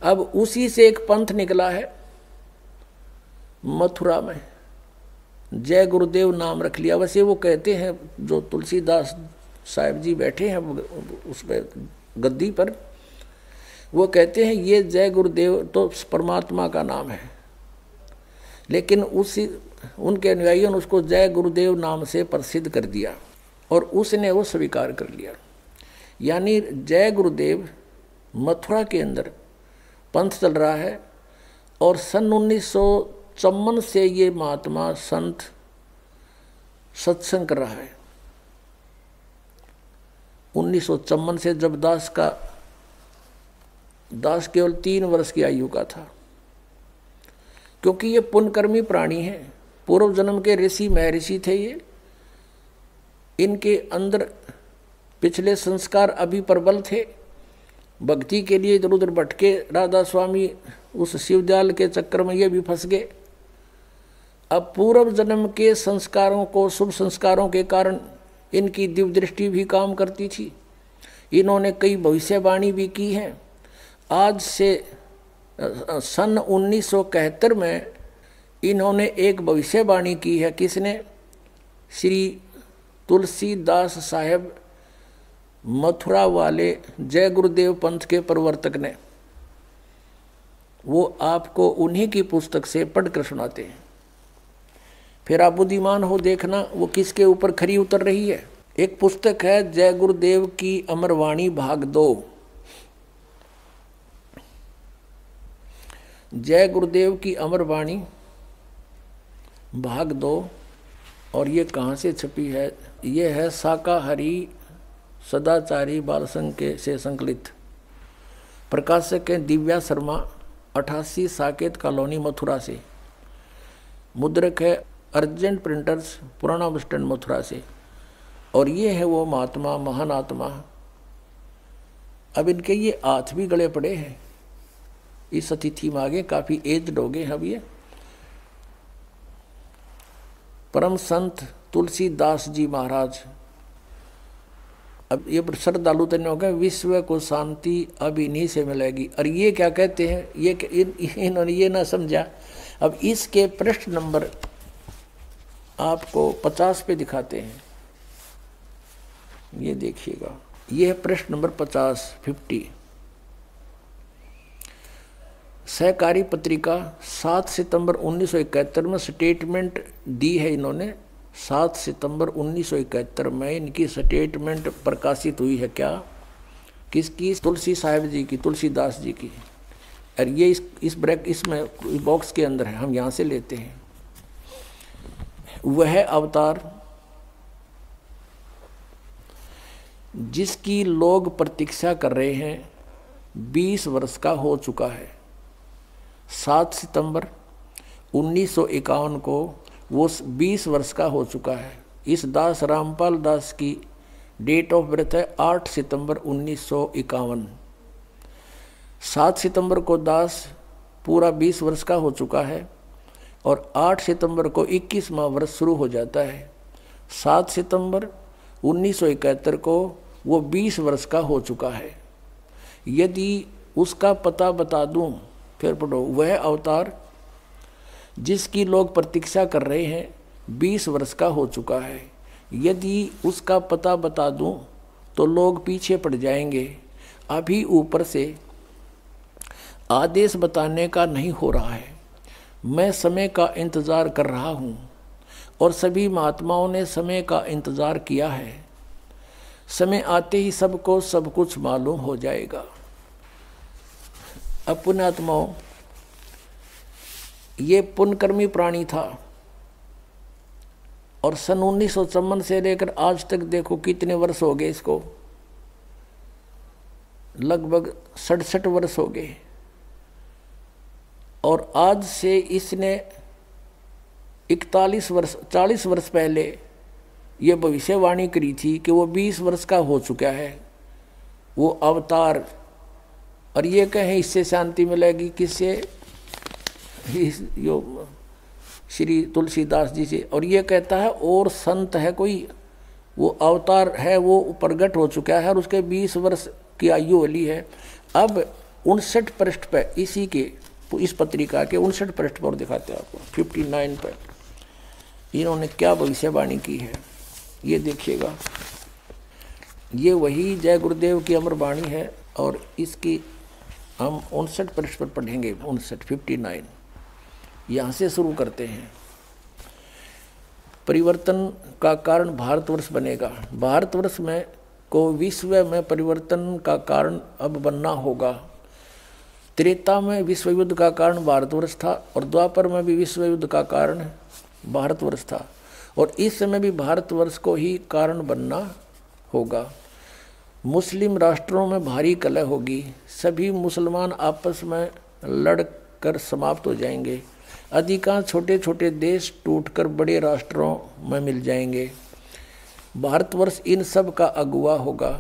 अब उसी से एक पंथ निकला है मथुरा में, जय गुरुदेव नाम रख लिया। वैसे वो कहते हैं जो तुलसीदास साहिब जी बैठे हैं उस पर गद्दी पर, वो कहते हैं ये जय गुरुदेव तो परमात्मा का नाम है, लेकिन उसी उनके अनुयायियों ने उसको जय गुरुदेव नाम से प्रसिद्ध कर दिया और उसने वो स्वीकार कर लिया। यानी जय गुरुदेव मथुरा के अंदर पंथ चल रहा है और सन 1954 से ये महात्मा संत सत्संग कर रहा है। 1954 से जब दास केवल 3 वर्ष की आयु का था, क्योंकि ये पुण्यकर्मी प्राणी हैं, पूर्व जन्म के ऋषि महर्षि थे ये, इनके अंदर पिछले संस्कार अभी प्रबल थे, भक्ति के लिए इधर उधर भटके राधा स्वामी उस शिवजाल के चक्कर में ये भी फंस गए। अब पूर्व जन्म के संस्कारों को, शुभ संस्कारों के कारण इनकी दिव्य दृष्टि भी काम करती थी, इन्होंने कई भविष्यवाणी भी की हैं। आज से सन 1971 में इन्होंने एक भविष्यवाणी की है। किसने? श्री तुलसीदास साहेब मथुरा वाले जय गुरुदेव पंथ के प्रवर्तक ने। वो आपको उन्हीं की पुस्तक से पढ़कर सुनाते हैं, फिर आप बुद्धिमान हो देखना वो किसके ऊपर खरी उतर रही है। एक पुस्तक है जय गुरुदेव की अमरवाणी भाग 2, जय गुरुदेव की अमरवाणी भाग 2, और ये कहाँ से छपी है? ये है शाकाहारी सदाचारी बाल संघ के से संकलित, प्रकाशक है दिव्या शर्मा, 88 साकेत कॉलोनी मथुरा से, मुद्रक है अर्जेंट प्रिंटर्स पुराना बस स्टैंड मथुरा से। और ये है वो महात्मा, महान आत्मा। अब इनके ये हाथ भी गले पड़े हैं, इस अतिथि में आगे काफी एज्ड हो गए हैं अब ये। परम संत तुलसीदास जी महाराज। अब ये श्रद्धालु तन्य हो गए, विश्व को शांति अब इन्हीं से मिलेगी। और ये क्या कहते हैं, इन्होंने ये ना समझा। अब इसके प्रश्न नंबर आपको 50 पे दिखाते हैं, ये देखिएगा। ये है प्रश्न नंबर 50। सहकारी पत्रिका 7 सितंबर 1971 में स्टेटमेंट दी है इन्होंने। 7 सितंबर 1971 में इनकी स्टेटमेंट प्रकाशित हुई है। क्या? किसकी? तुलसी साहिब जी की, तुलसीदास जी की। और ये इसमें बॉक्स के अंदर है, हम यहाँ से लेते हैं। वह अवतार जिसकी लोग प्रतीक्षा कर रहे हैं 20 वर्ष का हो चुका है। 7 सितंबर 1951 को वो 20 वर्ष का हो चुका है। इस दास रामपाल दास की डेट ऑफ बर्थ है 8 सितंबर 1951। 7 सितंबर को दास पूरा 20 वर्ष का हो चुका है और 8 सितंबर को 21वां वर्ष शुरू हो जाता है। 7 सितंबर 1971 को वो 20 वर्ष का हो चुका है। यदि उसका पता बता दूं, फिर पढ़ो। वह अवतार जिसकी लोग प्रतीक्षा कर रहे हैं 20 वर्ष का हो चुका है। यदि उसका पता बता दूं तो लोग पीछे पड़ जाएंगे। अभी ऊपर से आदेश बताने का नहीं हो रहा है। मैं समय का इंतज़ार कर रहा हूँ और सभी महात्माओं ने समय का इंतज़ार किया है। समय आते ही सबको सब कुछ मालूम हो जाएगा। अब पुण्यात्माओं, ये पुण्यकर्मी प्राणी था और सन 1954 से लेकर आज तक देखो कितने वर्ष हो गए इसको, लगभग 67 वर्ष हो गए। और आज से इसने 40 वर्ष पहले ये भविष्यवाणी करी थी कि वो 20 वर्ष का हो चुका है वो अवतार। और ये कहें इससे शांति मिलेगी किससे? यो श्री तुलसीदास जी से। और ये कहता है और संत है कोई, वो अवतार है, वो प्रगट हो चुका है और उसके 20 वर्ष की आयु वाली है। अब 59 पृष्ठ पर, इसी के इस पत्रिका के 59 पृष्ठ पर दिखाते हैं आपको, 59 पर इन्होंने क्या भविष्यवाणी की है ये देखिएगा। ये वही जय गुरुदेव की अमर वाणी है और इसकी हम 59 पृष्ठ पर पढ़ेंगे। 59 यहाँ से शुरू करते हैं। परिवर्तन का कारण भारतवर्ष बनेगा। भारतवर्ष में को विश्व में परिवर्तन का कारण अब बनना होगा। त्रेता में विश्व युद्ध का कारण भारतवर्ष था और द्वापर में भी विश्व युद्ध का कारण भारतवर्ष था और इस समय भी भारतवर्ष को ही कारण बनना होगा। मुस्लिम राष्ट्रों में भारी कलह होगी, सभी मुसलमान आपस में लड़कर समाप्त हो जाएंगे, अधिकांश छोटे छोटे देश टूटकर बड़े राष्ट्रों में मिल जाएंगे। भारतवर्ष इन सब का अगुवा होगा।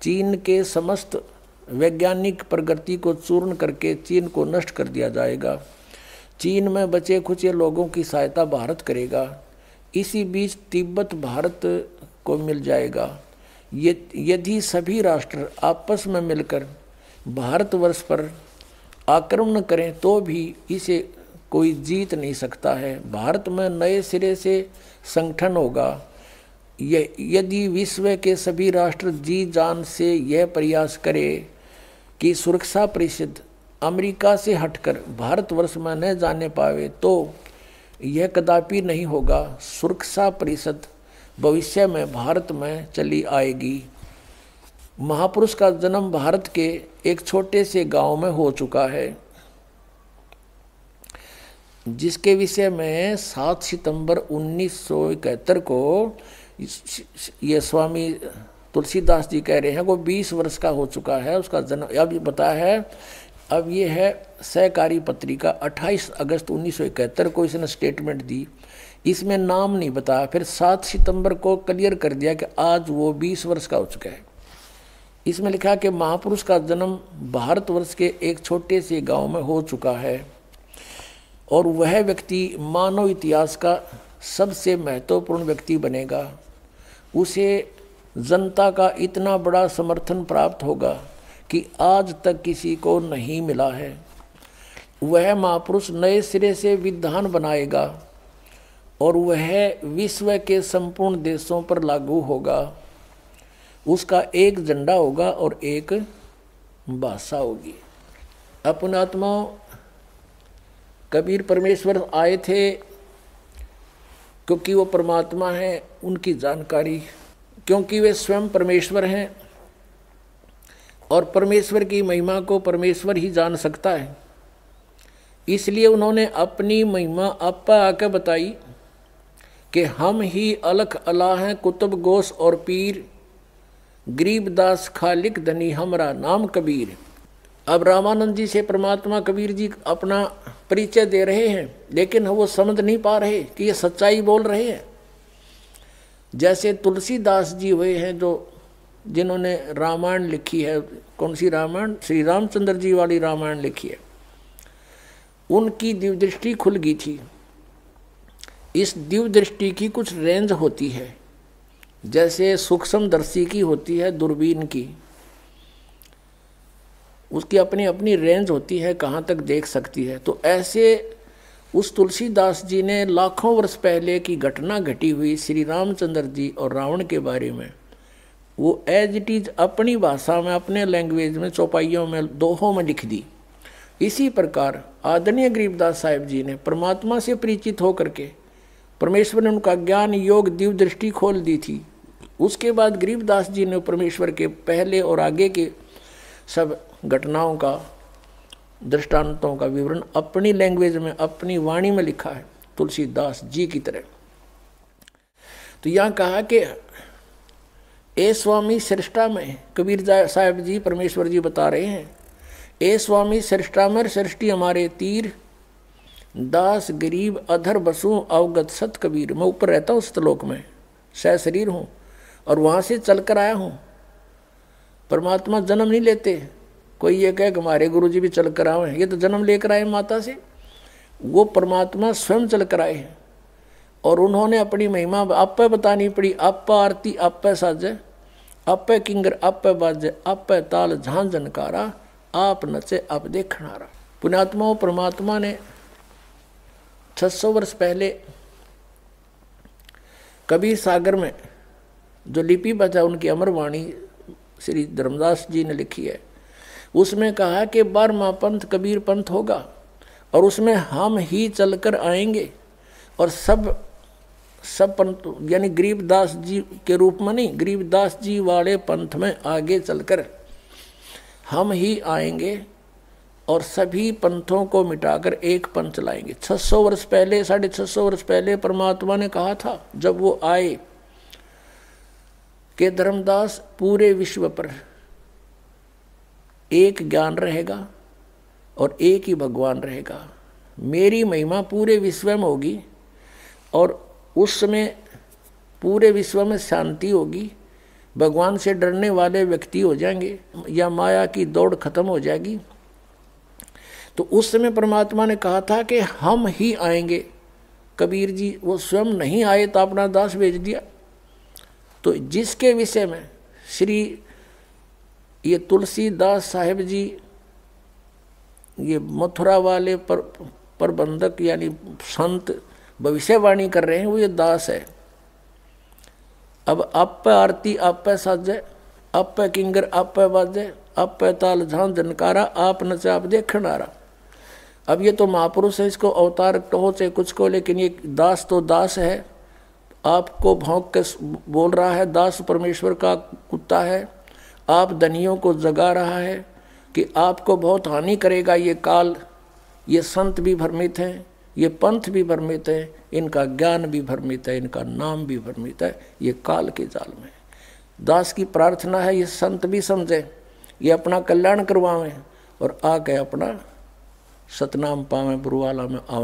चीन के समस्त वैज्ञानिक प्रगति को चूर्ण करके चीन को नष्ट कर दिया जाएगा। चीन में बचे खुचे लोगों की सहायता भारत करेगा। इसी बीच तिब्बत भारत को मिल जाएगा। यदि सभी राष्ट्र आपस में मिलकर भारतवर्ष पर आक्रमण करें तो भी इसे कोई जीत नहीं सकता है। भारत में नए सिरे से संगठन होगा। यदि विश्व के सभी राष्ट्र जी जान से यह प्रयास करें कि सुरक्षा परिषद अमेरिका से हटकर भारतवर्ष में न जाने पावे तो यह कदापि नहीं होगा। सुरक्षा परिषद भविष्य में भारत में चली आएगी। महापुरुष का जन्म भारत के एक छोटे से गांव में हो चुका है, जिसके विषय में 7 सितंबर 1971 को ये स्वामी तुलसीदास जी कह रहे हैं वो 20 वर्ष का हो चुका है उसका जन्म। अब बताया है, अब ये है सहकारी पत्रिका 28 अगस्त 1971 को इसने स्टेटमेंट दी। इसमें नाम नहीं बताया। फिर 7 सितंबर को क्लियर कर दिया कि आज वो 20 वर्ष का हो चुका है। इसमें लिखा कि महापुरुष का जन्म भारतवर्ष के एक छोटे से गांव में हो चुका है और वह व्यक्ति मानव इतिहास का सबसे महत्वपूर्ण व्यक्ति बनेगा। उसे जनता का इतना बड़ा समर्थन प्राप्त होगा कि आज तक किसी को नहीं मिला है। वह महापुरुष नए सिरे से विधान बनाएगा और वह विश्व के संपूर्ण देशों पर लागू होगा। उसका एक झंडा होगा और एक भाषा होगी। अपने आत्मा कबीर परमेश्वर आए थे क्योंकि वो परमात्मा है, उनकी जानकारी, क्योंकि वे स्वयं परमेश्वर हैं और परमेश्वर की महिमा को परमेश्वर ही जान सकता है। इसलिए उन्होंने अपनी महिमा आपा आके बताई कि हम ही अलख अला हैं कुतुब गोस और पीर, गरीबदास खालिक धनी हमरा नाम कबीर। अब रामानंद जी से परमात्मा कबीर जी अपना परिचय दे रहे हैं, लेकिन वो समझ नहीं पा रहे कि ये सच्चाई बोल रहे हैं। जैसे तुलसीदास जी हुए हैं जिन्होंने रामायण लिखी है। कौन सी रामायण? श्री रामचंद्र जी वाली रामायण लिखी है। उनकी दिव्य दृष्टि खुल गई थी। इस दिव्य दृष्टि की कुछ रेंज होती है, जैसे सूक्ष्मदर्शी की होती है दूरबीन की, उसकी अपनी अपनी रेंज होती है, कहाँ तक देख सकती है। तो ऐसे उस तुलसीदास जी ने लाखों वर्ष पहले की घटना घटी हुई श्री रामचंद्र जी और रावण के बारे में वो एज इट इज अपनी भाषा में, अपने लैंग्वेज में, चौपाइयों में, दोहों में लिख दी। इसी प्रकार आदरणीय गरीबदास साहिब जी ने परमात्मा से परिचित होकर के परमेश्वर ने उनका ज्ञान योग दिव्य दृष्टि खोल दी थी। उसके बाद गरीबदास जी ने परमेश्वर के पहले और आगे के सब घटनाओं का, दृष्टांतों का विवरण अपनी लैंग्वेज में, अपनी वाणी में लिखा है, तुलसीदास जी की तरह। तो यहाँ कहा कि ए स्वामी सृष्टा में, कबीर साहब जी परमेश्वर जी बता रहे हैं, ए स्वामी सृष्टा में सृष्टि हमारे तीर, दास गरीब अधर बसू अवगत सत कबीर। मैं ऊपर रहता हूँ स्तलोक में, सह शरीर हूँ और वहाँ से चल कर आया हूँ। परमात्मा जन्म नहीं लेते। कोई ये कहे कि हमारे गुरु जी भी चल कर आए हैं, ये तो जन्म लेकर आए माता से। वो परमात्मा स्वयं चल कर आए हैं और उन्होंने अपनी महिमा आप पे बतानी पड़ी। आप पे आरती, आप पे साजे, आप पे किंगर, आप पे बाजे, आप पे ताल झां जनकारा, आप नचे अब देखनारा। पुण्यात्माओं, परमात्मा ने 600 वर्ष पहले कबीर सागर में जो लिपि बचा, उनकी अमर वाणी श्री धर्मदास जी ने लिखी है, उसमें कहा कि 12वां पंथ कबीर पंथ होगा और उसमें हम ही चलकर आएंगे और सब पंथ, यानी गरीबदास जी के रूप में नहीं, गरीबदास जी वाले पंथ में आगे चलकर हम ही आएंगे और सभी पंथों को मिटाकर एक पंथ चलाएंगे। 600 वर्ष पहले, 650 वर्ष पहले परमात्मा ने कहा था जब वो आए कि धर्मदास पूरे विश्व पर एक ज्ञान रहेगा और एक ही भगवान रहेगा, मेरी महिमा पूरे विश्व में होगी और उस समय पूरे विश्व में शांति होगी, भगवान से डरने वाले व्यक्ति हो जाएंगे या माया की दौड़ खत्म हो जाएगी। तो उस समय परमात्मा ने कहा था कि हम ही आएंगे। कबीर जी वो स्वयं नहीं आए तो अपना दास भेज दिया। तो जिसके विषय में श्री ये तुलसीदास साहेब जी, ये मथुरा वाले प्रबंधक यानी संत भविष्यवाणी कर रहे हैं, वो ये दास है। अब आप पे आरती आप पे साजे, आप पे किंगर आप पे बाजे, आप पे ताल झांझ झनकारा, आप नचा आप देखनारा। अब ये तो महापुरुष है, इसको अवतार कहो चाहे कुछ को, लेकिन ये दास तो दास है। आपको भौंक के बोल रहा है, दास परमेश्वर का कुत्ता है। आप धनियों को जगा रहा है कि आपको बहुत हानि करेगा ये काल। ये संत भी भ्रमित हैं, ये पंथ भी भ्रमित है, इनका ज्ञान भी भ्रमित है, इनका नाम भी भ्रमित है, ये काल के जाल में। दास की प्रार्थना है ये संत भी समझे, ये अपना कल्याण करवावें और आके अपना सतनाम पावें, बुरवाला में आवें।